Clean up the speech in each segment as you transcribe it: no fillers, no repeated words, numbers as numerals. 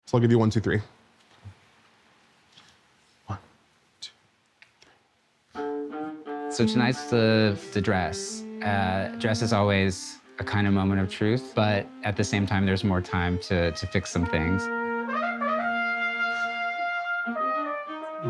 So I'll give you 1, 2, 3. 1, 2. So tonight's the dress. Dress is always a kind of moment of truth, but at the same time, there's more time to fix some things.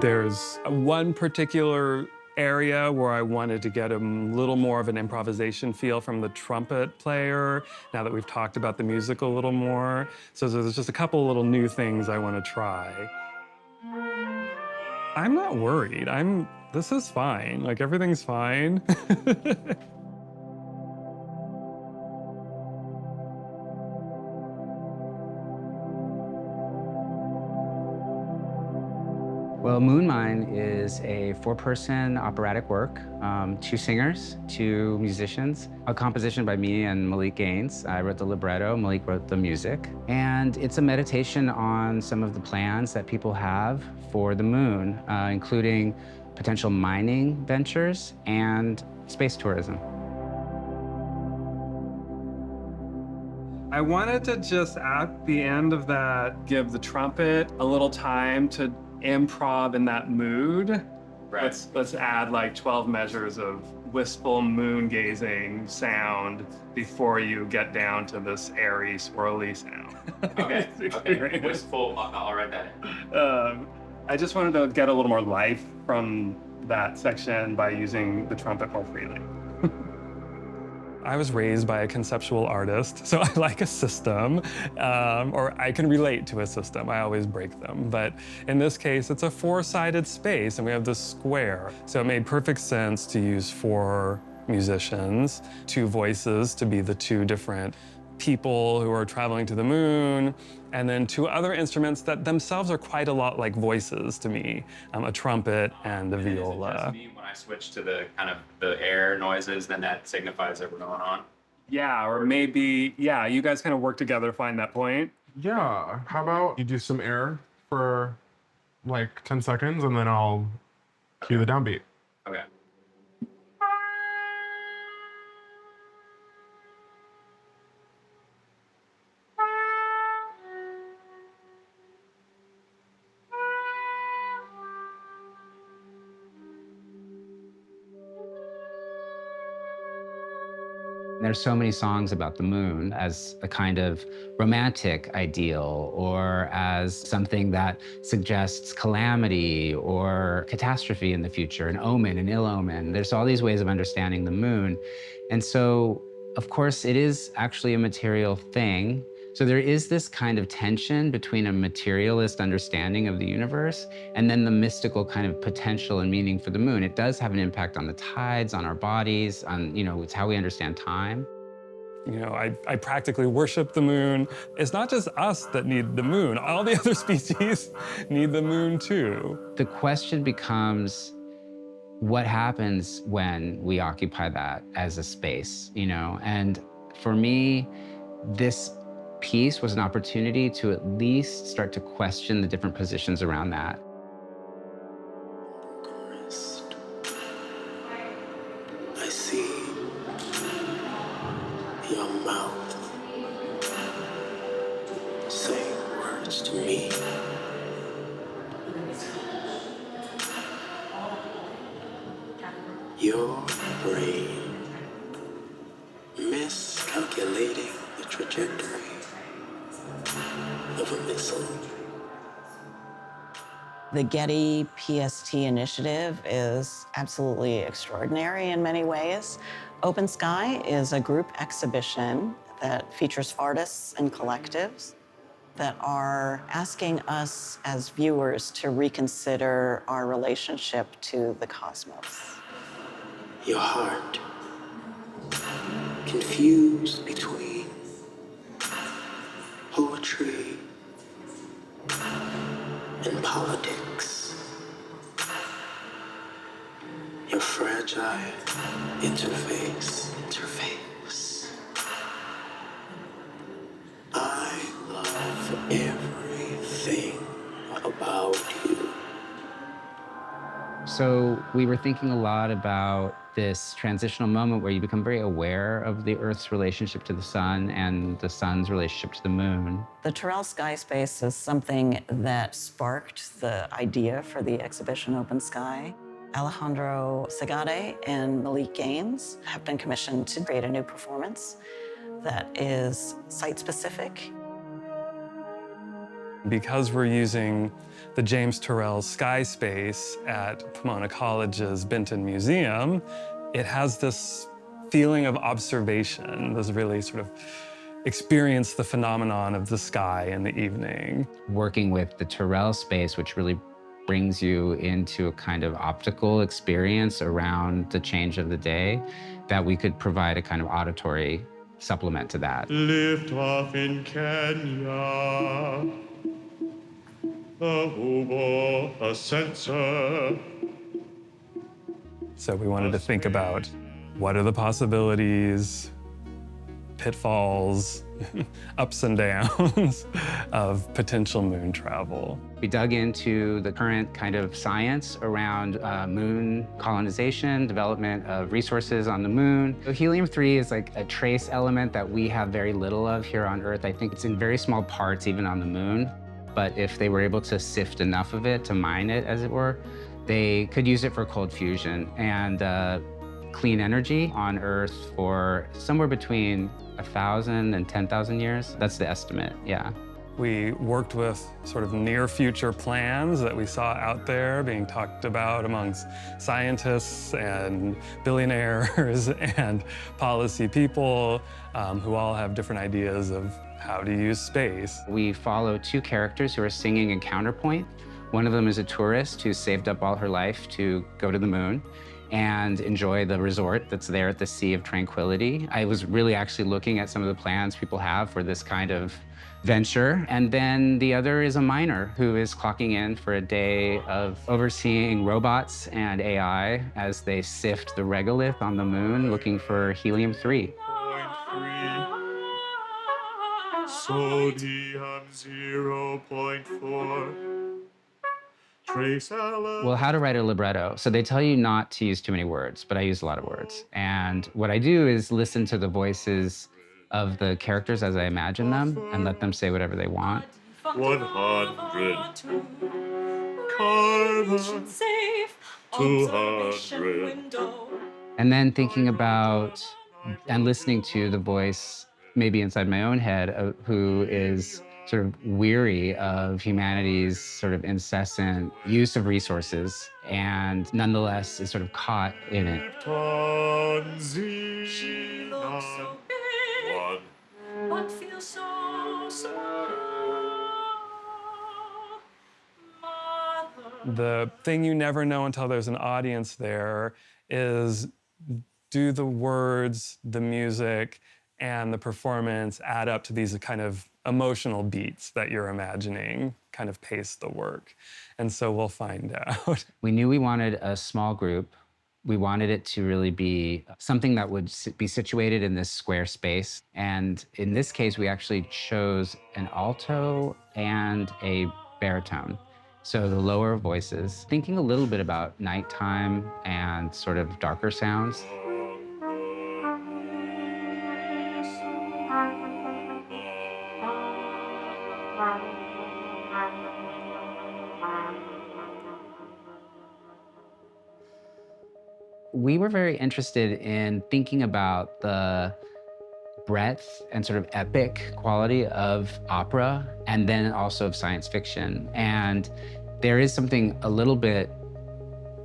There's one particular area where I wanted to get a little more of an improvisation feel from the trumpet player, now that we've talked about the music a little more. So there's just a couple little new things I want to try. I'm not worried. This is fine. Like, everything's fine. Well, Moon Mine is a 4-person operatic work, 2 singers, 2 musicians, a composition by me and Malik Gaines. I wrote the libretto, Malik wrote the music. And it's a meditation on some of the plans that people have for the moon, including potential mining ventures and space tourism. I wanted to just, at the end of that, give the trumpet a little time to improv in that mood. Right. Let's add like 12 measures of wistful moon gazing sound before you get down to this airy, swirly sound. Okay. Okay. Wistful. I'll write that in. I just wanted to get a little more life from that section by using the trumpet more freely. I was raised by a conceptual artist, so I like a system, or I can relate to a system. I always break them. But in this case, it's a 4-sided space, and we have this square. So it made perfect sense to use 4 musicians, 2 voices to be the 2 different people who are traveling to the moon, and then 2 other instruments that themselves are quite a lot like voices to me, a trumpet and a viola. Is it just me when I switch to the kind of the air noises, then that signifies that we're going on? Yeah, or maybe, yeah, you guys kind of work together to find that point. Yeah, how about you do some air for like 10 seconds and then I'll cue the downbeat. Okay. There's so many songs about the moon as a kind of romantic ideal or as something that suggests calamity or catastrophe in the future, an omen, an ill omen. There's all these ways of understanding the moon. And so, of course, it is actually a material thing. So there is this kind of tension between a materialist understanding of the universe and then the mystical kind of potential and meaning for the moon. It does have an impact on the tides, on our bodies, on, it's how we understand time. I practically worship the moon. It's not just us that need the moon. All the other species need the moon too. The question becomes, what happens when we occupy that as a space, And for me, this piece was an opportunity to at least start to question the different positions around that. I see your mouth saying words to me. Your brain miscalculating the trajectory of a missile. The Getty PST initiative is absolutely extraordinary in many ways. Open Sky is a group exhibition that features artists and collectives that are asking us as viewers to reconsider our relationship to the cosmos. Your heart confused between poetry and politics. Your fragile interface. I love everything about you. So we were thinking a lot about this transitional moment where you become very aware of the Earth's relationship to the sun and the sun's relationship to the moon. The Terrell Sky Space is something that sparked the idea for the exhibition Open Sky. Alejandro Segade and Malik Gaines have been commissioned to create a new performance that is site-specific. Because we're using the James Turrell Sky Space at Pomona College's Benton Museum, it has this feeling of observation, this really sort of experience the phenomenon of the sky in the evening. Working with the Terrell space, which really brings you into a kind of optical experience around the change of the day, that we could provide a kind of auditory supplement to that. Lift off in Kenya, a hobo, a sensor. So we wanted to think about what are the possibilities, pitfalls, ups and downs of potential moon travel. We dug into the current kind of science around moon colonization, development of resources on the moon. So helium-3 is like a trace element that we have very little of here on Earth. I think it's in very small parts even on the moon. But if they were able to sift enough of it, to mine it, as it were, they could use it for cold fusion and clean energy on Earth for somewhere between 1,000 and 10,000 years. That's the estimate, yeah. We worked with sort of near future plans that we saw out there being talked about amongst scientists and billionaires and policy people who all have different ideas of how to use space. We follow two characters who are singing in counterpoint. One of them is a tourist who saved up all her life to go to the moon and enjoy the resort that's there at the Sea of Tranquility. I was really actually looking at some of the plans people have for this kind of venture. And then the other is a miner who is clocking in for a day of overseeing robots and AI as they sift the regolith on the moon looking for helium-3. Sodium 0.4. Trace element. Well, how to write a libretto. So they tell you not to use too many words, but I use a lot of words. And what I do is listen to the voices of the characters as I imagine them and let them say whatever they want. 100. Carbon. 200. And then thinking about and listening to the voice maybe inside my own head who is sort of weary of humanity's sort of incessant use of resources and nonetheless is sort of caught in it. She looks so big, but feels so small. The thing you never know until there's an audience there is, do the words, the music, and the performance add up to these kind of emotional beats that you're imagining kind of pace the work? And so we'll find out. We knew we wanted a small group. We wanted it to really be something that would be situated in this square space. And in this case, we actually chose an alto and a baritone. So the lower voices, thinking a little bit about nighttime and sort of darker sounds. We were very interested in thinking about the breadth and sort of epic quality of opera and then also of science fiction. And there is something a little bit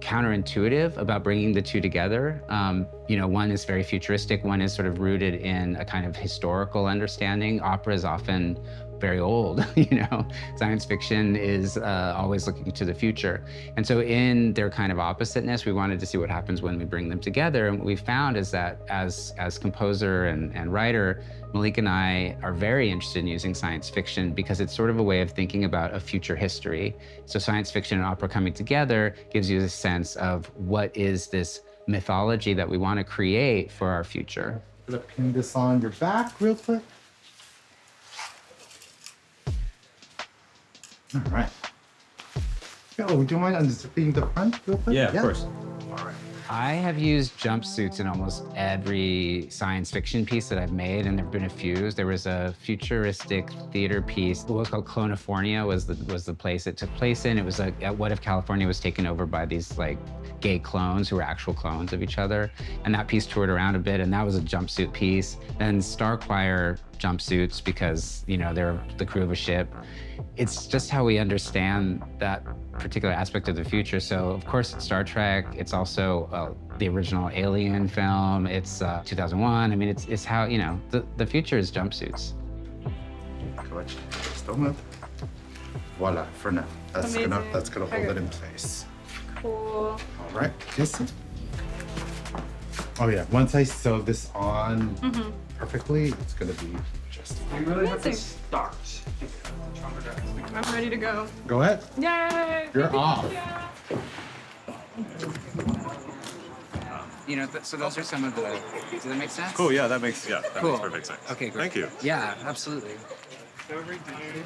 counterintuitive about bringing the two together. You know, one is very futuristic, one is sort of rooted in a kind of historical understanding. Opera is often very old, you know. Science fiction is always looking to the future. And so in their kind of oppositeness, we wanted to see what happens when we bring them together. And what we found is that as composer and writer, Malik and I are very interested in using science fiction because it's sort of a way of thinking about a future history. So science fiction and opera coming together gives you a sense of what is this mythology that we want to create for our future. I'm gonna pin this on your back real quick. All right. Oh, would you mind unzipping the front real quick? Yeah, of course. All right. I have used jumpsuits in almost every science fiction piece that I've made, and there've been a few. There was a futuristic theater piece. It was called Clonifornia was the place it took place in. It was what if California was taken over by these like gay clones who were actual clones of each other. And that piece toured around a bit, and that was a jumpsuit piece. Then Star Choir jumpsuits because, you know, they're the crew of a ship. It's just how we understand that particular aspect of the future. So of course it's Star Trek. It's also the original Alien film. It's 2001. I mean, it's how, you know, the future is jumpsuits. Correct. Still move. Voila, for now. That's gonna hold it in place. Cool. All right, kiss it. Oh yeah, once I sew this on perfectly, it's gonna be just fine. We really have to Amazing. start. I'm ready to go. Go ahead. Yay! You're off. Yeah. You know, so those are some of the, does that make sense? Cool, yeah, that makes Cool. makes perfect sense. Okay, great. Thank you. Yeah, absolutely. I'm here.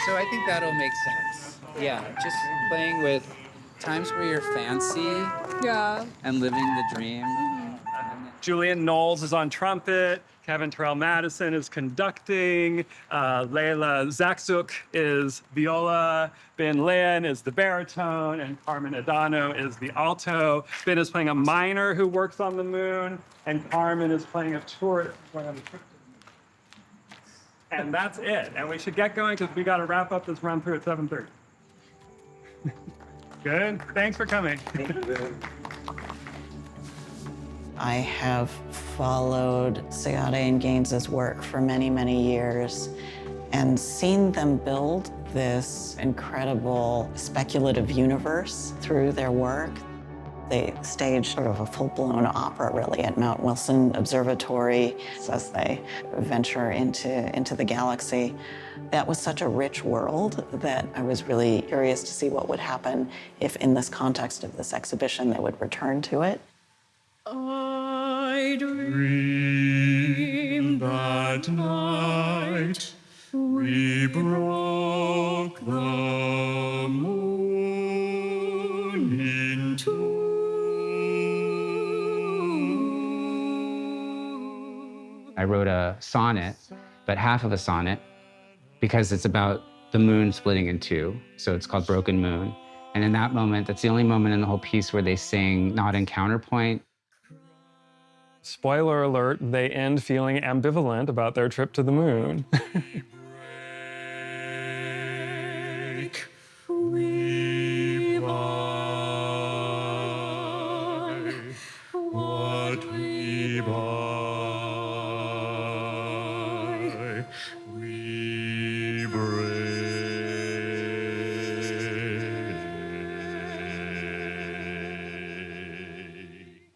So I think that'll make sense. Yeah, just playing with times where you're fancy Yeah. and living the dream. Julian Knowles is on trumpet. Kevin Terrell Madison is conducting. Layla Zakzuk is viola. Ben Lin is the baritone. And Carmen Adano is the alto. Ben is playing a minor who works on the moon. And Carmen is playing a tourist. And that's it. And we should get going because we got to wrap up this run through at 7:30. Good. Thanks for coming. I have followed Segade and Gaines's work for many, many years and seen them build this incredible speculative universe through their work. They staged sort of a full-blown opera, really, at Mount Wilson Observatory as they venture into the galaxy. That was such a rich world that I was really curious to see what would happen if, in this context of this exhibition, they would return to it. I dreamed that night we broke the moon in two. I wrote a sonnet, but half of a sonnet, because it's about the moon splitting in two. So it's called Broken Moon. And in that moment, that's the only moment in the whole piece where they sing not in counterpoint. Spoiler alert, they end feeling ambivalent about their trip to the moon. We buy what we buy. We break.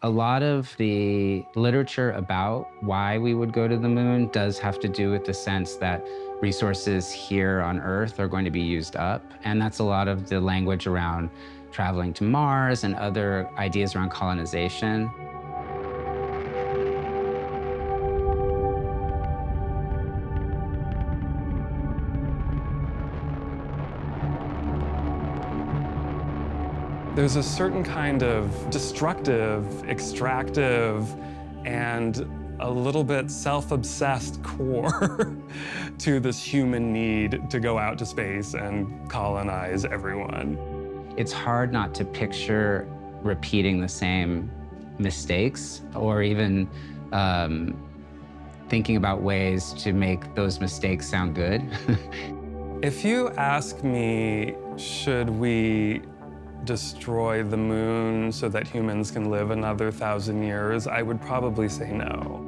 A lot of the literature about why we would go to the moon does have to do with the sense that resources here on Earth are going to be used up. And that's a lot of the language around traveling to Mars and other ideas around colonization. There's a certain kind of destructive, extractive, and a little bit self-obsessed core to this human need to go out to space and colonize everyone. It's hard not to picture repeating the same mistakes or even thinking about ways to make those mistakes sound good. If you ask me, should we destroy the moon so that humans can live another 1,000 years, I would probably say no.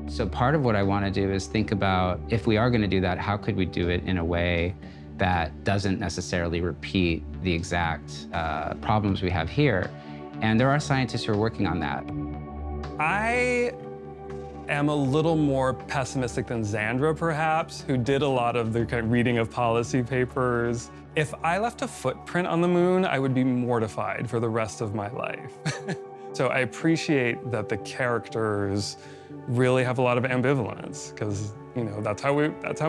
So part of what I want to do is think about, if we are going to do that, how could we do it in a way that doesn't necessarily repeat the exact problems we have here? And there are scientists who are working on that. I am a little more pessimistic than Xandra, perhaps, who did a lot of the kind of reading of policy papers. If I left a footprint on the moon, I would be mortified for the rest of my life. So I appreciate that the characters really have a lot of ambivalence, because, you know, that's how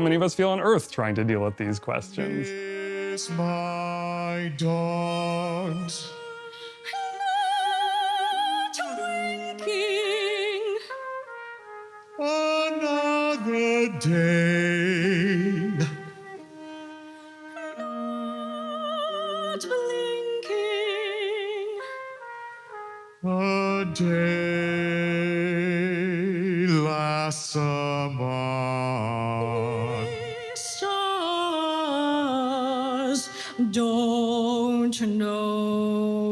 many of us feel on Earth trying to deal with these questions. Kiss my dogs. day. Not blinking. A day last summer. Stars don't know